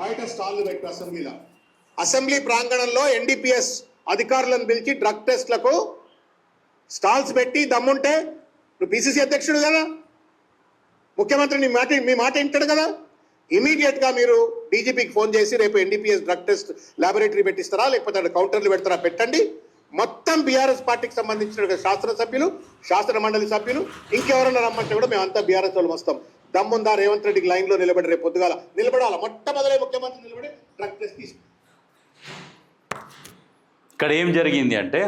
బయట స్టాల్లు పెట్టి అసెంబ్లీ ప్రాంగణంలో ఎన్డీపీఎస్ అధికారులను పిలిచి డ్రగ్ టెస్ట్లకు స్టాల్స్ పెట్టి దమ్ముంటే నువ్వు పిసిసి అధ్యక్షుడు కదా, ముఖ్యమంత్రి మీ మాట వింటాడు కదా, ఇమీడియట్గా మీరు డీజీపీకి ఫోన్ చేసి రేపు ఎన్డీపీఎస్ డ్రగ్ టెస్ట్ ల్యాబొరేటరీ పెట్టిస్తారా లేకపోతే అక్కడ కౌంటర్లు పెడతారా పెట్టండి. మొత్తం బీఆర్ఎస్ పార్టీకి సంబంధించిన శాసనసభ్యులు, శాసన మండలి సభ్యులు, ఇంకెవరన్నా రమ్మంటే కూడా మేమంతా బీఆర్ఎస్ వాళ్ళు వస్తాం. దమ్ముందా రేవంత్ రెడ్డికి లైన్లో నిలబడి రేపు పొద్దుగాల నిలబడాల, మొట్టమొదలై ముఖ్యమంత్రి నిలబడి డ్రగ్ టెస్ట్ తీసుకు. ఇక్కడ ఏం జరిగింది అంటే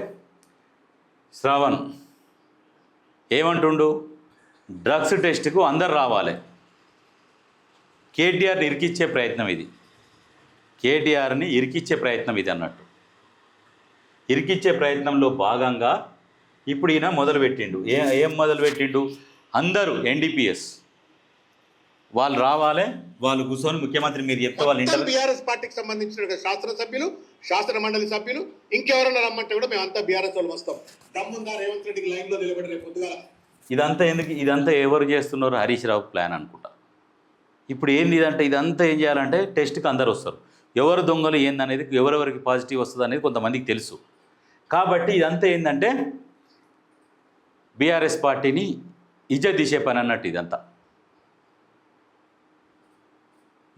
శ్రావణ్ ఏమంటుండు, డ్రగ్స్ టెస్ట్కు అందరు రావాలి. కేటీఆర్ని ఇరికిచ్చే ప్రయత్నం ఇది, కేటీఆర్ని ఇరికిచ్చే ప్రయత్నం ఇది అన్నట్టు. ఇరికిచ్చే ప్రయత్నంలో భాగంగా ఇప్పుడు ఈయన మొదలుపెట్టిండు. ఏం మొదలుపెట్టిండు, అందరూ ఎన్డీపీఎస్ వాళ్ళు రావాలి, వాళ్ళు కూర్చొని ముఖ్యమంత్రి మీరు చెప్తే వాళ్ళు ఇంటర్ బీఆర్ఎస్ పార్టీకి సంబంధించిన శాసనసభ్యులు, శాసన మండలి సభ్యులు, ఇంకెవరన్నా రమ్మంటే కూడా మేమంతా బీఆర్ఎస్ వాళ్ళు వస్తాం. దమ్ముందా రేవంత్ రెడ్డికి లైన్లో నిలబడి రేపు పొద్దుగాల. ఇదంతా ఎందుకు, ఇదంతా ఎవరు చేస్తున్నారు, హరీష్ రావు ప్లాన్ అనుకుంటా. ఇప్పుడు ఏంది ఇదంటే ఇదంతా ఏం చేయాలంటే టెస్ట్కి అందరు వస్తారు, ఎవరు దొంగలు ఏందనేది, ఎవరెవరికి పాజిటివ్ వస్తుంది అనేది కొంతమందికి తెలుసు. కాబట్టి ఇదంతా ఏంటంటే బీఆర్ఎస్ పార్టీని ఇజ్జత్ తీసే పని అన్నట్టు. ఇదంతా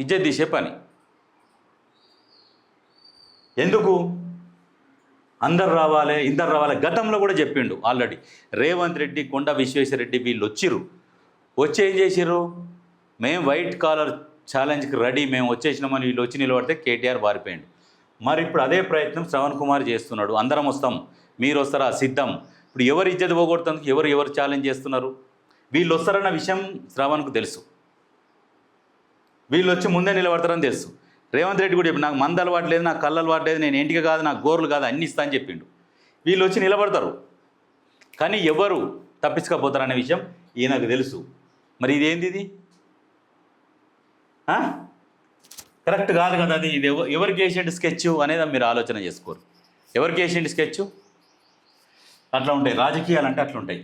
ఇజ్జత్ తీసే పని. ఎందుకు అందరు రావాలి, ఇందరు రావాలి. గతంలో కూడా చెప్పిండు ఆల్రెడీ. రేవంత్ రెడ్డి, కొండ విశ్వేశ్వరరెడ్డి వీళ్ళు వచ్చి ఏం చేసిర్రు, మేము వైట్ కాలర్ ఛాలెంజ్కి రెడీ, మేము వచ్చేసినామని వీళ్ళు వచ్చి నిలబడితే కేటీఆర్ పారిపోయిండు. మరి ఇప్పుడు అదే ప్రయత్నం శ్రవణ్ కుమార్ చేస్తున్నాడు. అందరం వస్తాం, మీరు వస్తారా, సిద్ధం. ఇప్పుడు ఎవరు ఇజ్జత్ పోగొడుతుంది, ఎవరు ఛాలెంజ్ చేస్తున్నారు, వీళ్ళు వస్తారన్న విషయం శ్రవణ్కు తెలుసు. వీళ్ళు వచ్చి ముందే నిలబడతారని తెలుసు. రేవంత్ రెడ్డి కూడా చెప్పి నాకు మంద అలవాటు లేదు, నాకు కళ్ళు అలవాటు లేదు, నేను ఇంటికి కాదు, నాకు గోర్లు కాదు, అన్ని ఇస్తా అని చెప్పిండు. వీళ్ళు వచ్చి నిలబడతారు, కానీ ఎవరు తప్పించకపోతారనే విషయం ఈయనకు తెలుసు. మరి ఇదేంది, ఇది కరెక్ట్ కాదు కదా. అది ఇది ఎవరికి వేసేటి స్కెచ్ అనేది మీరు ఆలోచన చేసుకోరు. ఎవరికి వేసేటి స్కెచ్ అట్లా ఉంటాయి, రాజకీయాలు అంటే అట్లా ఉంటాయి.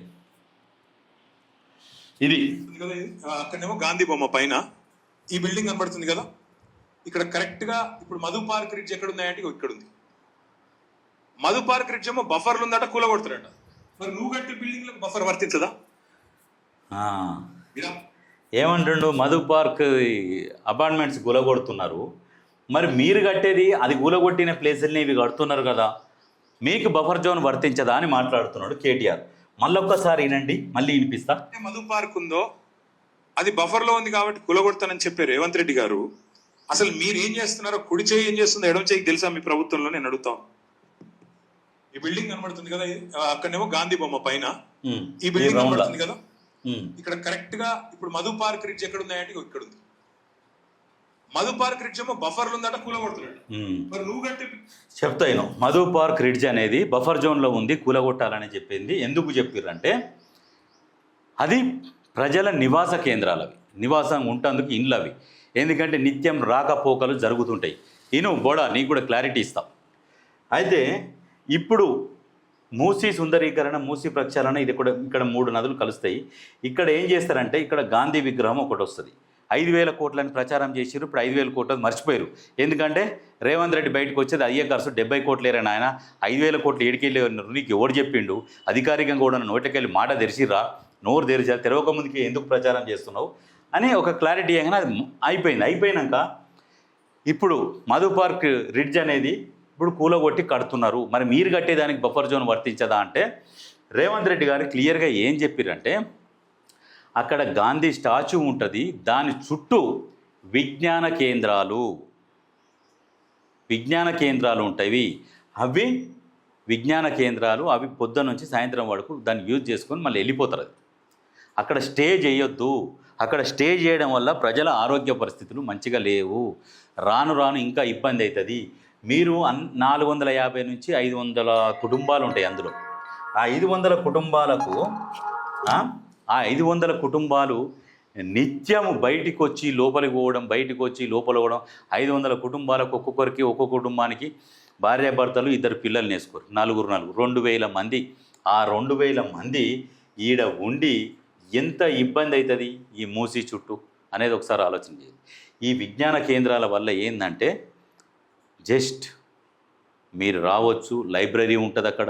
ఇది అక్కడనేమో గాంధీ బొమ్మ పైన ఈ బిల్డింగ్ కనబడుతుంది కదా, ఇక్కడ కరెక్ట్గా ఇప్పుడు మధు పార్క్ రిడ్జ్ ఎక్కడ ఉన్నాయంటే ఇక్కడ ఉంది. మధు పార్క్ రిడ్జ్ ఏమో బఫర్లు ఉందట, కూలగొడుతారట. మరి నువ్వు కట్టే బిల్డింగ్లకు బఫర్ వర్తించదా? ఏమంటుండు, మధు పార్క్ అపార్ట్మెంట్స్ కూలగొడుతున్నారు, మరి మీరు కట్టేది అది కూలగొట్టిన ప్లేసుల్ని ఇవి కడుతున్నారు కదా, మీకు బఫర్ జోన్ వర్తించదా అని మాట్లాడుతున్నాడు కేటీఆర్. మళ్ళొక్కసారి వినండి, మళ్ళీ వినిపిస్తా. మధు పార్క్ ఉందో అది బఫర్లో ఉంది కాబట్టి కూలగొడతానని చెప్పారు రేవంత్ రెడ్డి గారు. అసలు మీరు ఏం చేస్తున్నారో, కుడి చేయి ఏం చేస్తుందో ఎడమ చేయికి తెలుసా మీ ప్రభుత్వంలో? నేను అడుగుతాం. ఈ బిల్డింగ్ కనబడుతుంది కదా, అక్కడనేమో గాంధీ బొమ్మ పైన ఈ బిల్డింగ్ కనబడుతుంది కదా, ఇక్కడ కరెక్ట్ గా ఇప్పుడు మధు పార్క్ రిడ్జ్ ఎక్కడ ఉన్నాయంటే ఇక్కడ ఉంది. మధు పార్క్ రిడ్జ్ ఏమో బఫర్లు ఉందట, కూలగొడుతున్నాడు. మరి నువ్వు కట్టే చెప్తాను, మధు పార్క్ రిడ్జ్ అనేది బఫర్ జోన్లో ఉంది, కూలగొట్టాలని చెప్పింది. ఎందుకు చెప్పారంటే అది ప్రజల నివాస కేంద్రాలు, అవి నివాసం ఉంటందుకు ఇండ్లు అవి. ఎందుకంటే నిత్యం రాకపోకలు జరుగుతుంటాయి. బోడా నీకు కూడా క్లారిటీ ఇస్తాం. అయితే ఇప్పుడు మూసీ సుందరీకరణ, మూసీ ప్రక్షాళన, ఇది కూడా ఇక్కడ 3 నదులు కలుస్తాయి. ఇక్కడ ఏం చేస్తారంటే ఇక్కడ గాంధీ విగ్రహం ఒకటి వస్తుంది. 5,000 కోట్లని ప్రచారం చేసిరు. ఇప్పుడు 5,000 కోట్లని మర్చిపోయారు. ఎందుకంటే రేవంత్ రెడ్డి బయటకు వచ్చేది అయ్యే ఖర్చు 70 కోట్లేరని. ఆయన 5,000 కోట్లు ఏడికెళ్ళి నీకు ఎవరు చెప్పిండు, అధికారికంగా కూడా నోటికెళ్ళి మాట తెరిచిరా, నోరు తెరిచారు, తెరవక ముందుకి ఎందుకు ప్రచారం చేస్తున్నావు అని ఒక క్లారిటీ ఇవ్వగానే అది అయిపోయింది. అయిపోయినాక ఇప్పుడు మధు పార్క్ రిడ్జ్ అనేది ఇప్పుడు కూలగొట్టి కడుతున్నారు. మరి మీరు కట్టేదానికి బఫర్ జోన్ వర్తించదా అంటే రేవంత్ రెడ్డి గారు క్లియర్గా ఏం చెప్పారంటే అక్కడ గాంధీ స్టాచ్యూ ఉంటుంది, దాని చుట్టూ విజ్ఞాన కేంద్రాలు ఉంటాయి. అవి విజ్ఞాన కేంద్రాలు, అవి పొద్దున్న నుంచి సాయంత్రం వరకు దాన్ని యూజ్ చేసుకొని మళ్ళీ వెళ్ళిపోతారు. అది అక్కడ స్టే చేయొద్దు. అక్కడ స్టే చేయడం వల్ల ప్రజల ఆరోగ్య పరిస్థితులు మంచిగా లేవు. రాను రాను ఇంకా ఇబ్బంది అవుతుంది. మీరు 450 నుంచి 500 కుటుంబాలు ఉంటాయి అందులో. ఆ 500 కుటుంబాలకు ఆ 500 కుటుంబాలు నిత్యము బయటికి వచ్చి లోపలికి పోవడం, బయటికి వచ్చి లోపల పోవడం. 500 కుటుంబాలకు ఒక్కొక్క కుటుంబానికి భార్యాభర్తలు 2 పిల్లల్ని వేసుకోరు, 4 2,000 మంది. ఆ 2,000 మంది ఈడ ఉండి ఎంత ఇబ్బంది అవుతుంది ఈ మూసీ చుట్టూ. అనేది ఒకసారి ఆలోచన చేయండి. ఈ విజ్ఞాన కేంద్రాల వల్ల ఏంటంటే జస్ట్ మీరు రావచ్చు, లైబ్రరీ ఉంటుంది అక్కడ,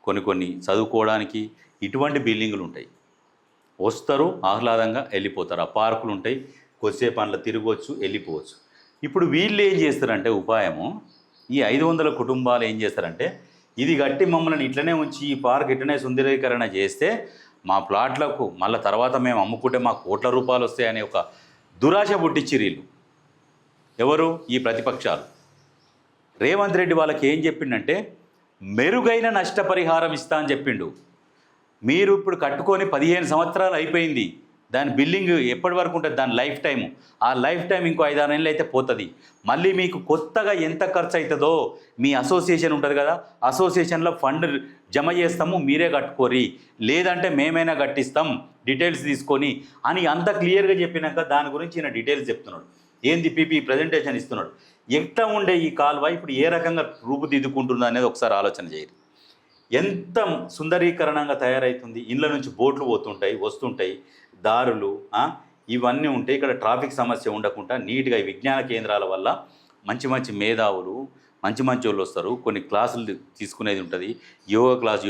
కొన్ని చదువుకోవడానికి ఇటువంటి బిల్డింగులు ఉంటాయి. వస్తారు ఆహ్లాదంగా వెళ్ళిపోతారు. ఆ పార్కులు ఉంటాయి, కొద్దిసేపు అందులో తిరగవచ్చు, వెళ్ళిపోవచ్చు. ఇప్పుడు వీళ్ళు ఏం చేస్తారంటే ఉపాయము, ఈ 500 కుటుంబాలు ఏం చేస్తారంటే ఇది కట్టి మమ్మల్ని ఇట్లనే ఉంచి ఈ పార్క్ ఇట్లనే సుందరీకరణ చేస్తే మా ప్లాట్లకు మళ్ళీ తర్వాత మేము అమ్ముకుంటే మాకు కోట్ల రూపాయలు వస్తాయనే ఒక దురాశ పుట్టించిర్రు వీళ్ళు. ఎవరు? ఈ ప్రతిపక్షాలు. రేవంత్ రెడ్డి వాళ్ళకి ఏం చెప్పిండంటే మెరుగైన నష్టపరిహారం ఇస్తా అని చెప్పిండు. మీరు ఇప్పుడు కట్టుకొని 15 సంవత్సరాలు అయిపోయింది, దాని బిల్డింగ్ ఎప్పటి వరకు ఉంటుంది, దాని లైఫ్ టైము, ఆ లైఫ్ టైం ఇంకో 5-6 నెలలు అయితే పోతుంది. మళ్ళీ మీకు కొత్తగా ఎంత ఖర్చు అవుతుందో మీ అసోసియేషన్ ఉంటుంది కదా, అసోసియేషన్లో ఫండ్ జమ చేస్తాము, మీరే కట్టుకోరి, లేదంటే మేమైనా కట్టిస్తాం డీటెయిల్స్ తీసుకొని అని అంత క్లియర్గా చెప్పినాక దాని గురించి ఈయన డీటెయిల్స్ చెప్తున్నాడు. ఏంది పీపీ ప్రజెంటేషన్ ఇస్తున్నాడు. ఎట్లా ఉండే ఈ కాలువ ఇప్పుడు ఏ రకంగా రూపుదిద్దుకుంటుందో అనేది ఒకసారి ఆలోచన చేయరు. ఎంత సుందరీకరణంగా తయారవుతుంది. ఇళ్ళ నుంచి బోట్లు పోతుంటాయి, వస్తుంటాయి, దారులు ఇవన్నీ ఉంటాయి. ఇక్కడ ట్రాఫిక్ సమస్య ఉండకుండా నీట్గా ఈ విజ్ఞాన కేంద్రాల వల్ల మంచి మేధావులు, మంచి వాళ్ళు వస్తారు. కొన్ని క్లాసులు తీసుకునేది ఉంటుంది,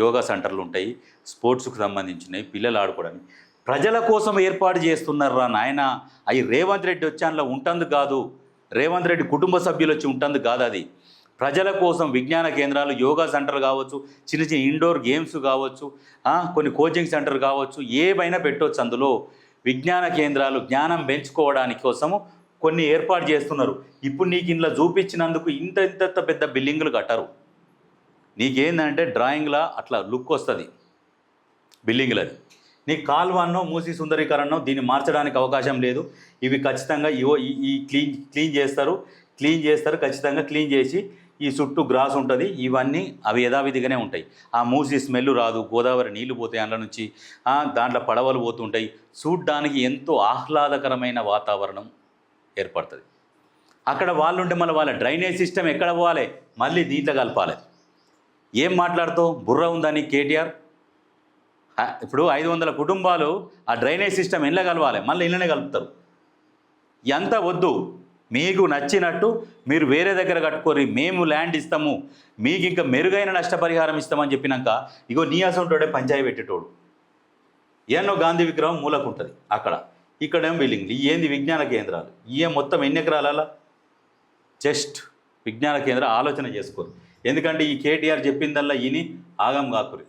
యోగా సెంటర్లు ఉంటాయి, స్పోర్ట్స్కి సంబంధించినవి, పిల్లలు ఆడుకోవడానికి ప్రజల కోసం ఏర్పాటు చేస్తున్నారా నాయన. అవి రేవంత్ రెడ్డి వచ్చి అందులో ఉంటుంది కాదు, రేవంత్ రెడ్డి కుటుంబ సభ్యులు వచ్చి ఉంటుంది కాదు, అది ప్రజల కోసం విజ్ఞాన కేంద్రాలు, యోగా సెంటర్లు కావచ్చు, చిన్న ఇండోర్ గేమ్స్ కావచ్చు, కొన్ని కోచింగ్ సెంటర్ కావచ్చు, ఏవైనా పెట్టవచ్చు. అందులో విజ్ఞాన కేంద్రాలు జ్ఞానం పెంచుకోవడానికి కోసము కొన్ని ఏర్పాటు చేస్తున్నారు. ఇప్పుడు నీకు ఇంట్లో చూపించినందుకు ఇంత పెద్ద బిల్డింగులు కట్టరు. నీకేందంటే డ్రాయింగ్లా అట్లా లుక్ వస్తుంది బిల్డింగ్లది. నీ కాల్వన్నో మూసి సుందరీకరణో దీన్ని మార్చడానికి అవకాశం లేదు. ఇవి ఖచ్చితంగా ఈ క్లీన్ చేస్తారు ఖచ్చితంగా క్లీన్ చేసి ఈ చుట్టూ గ్రాస్ ఉంటుంది, ఇవన్నీ అవి యథావిధిగానే ఉంటాయి. ఆ మూసి స్మెల్ రాదు, గోదావరి నీళ్లు పోతాయి అందులో నుంచి, దాంట్లో పడవలు పోతుంటాయి. చూడ్డానికి ఎంతో ఆహ్లాదకరమైన వాతావరణం ఏర్పడుతుంది. అక్కడ వాళ్ళు ఉంటే మళ్ళీ వాళ్ళ డ్రైనేజ్ సిస్టమ్ ఎక్కడ పోవాలి, మళ్ళీ దీంట్లో కలపాలి. ఏం మాట్లాడుతావు, బుర్ర ఉందని కేటీఆర్? ఇప్పుడు 500 కుటుంబాలు ఆ డ్రైనేజ్ సిస్టమ్ ఇళ్ళ కలవాలి, మళ్ళీ ఇళ్ళనే కలుపుతారు. ఎంత వద్దు, మీకు నచ్చినట్టు మీరు వేరే దగ్గర కట్టుకోరి, మేము ల్యాండ్ ఇస్తాము, మీకు ఇంకా మెరుగైన నష్టపరిహారం ఇస్తామని చెప్పినాక ఇగో నీ అసంటోడే పంచాయి పెట్టేటోడు. ఏమో గాంధీ విగ్రహం మూలకు ఉంటుంది అక్కడ, ఇక్కడేమో బిల్డింగ్లు. ఏంది విజ్ఞాన కేంద్రాలు? మొత్తం ఎన్ని ఎకరాల? జస్ట్ విజ్ఞాన కేంద్రం ఆలోచన చేసుకోరు. ఎందుకంటే ఈ కేటీఆర్ చెప్పిందల్లా ఈని ఆగం కాకురి.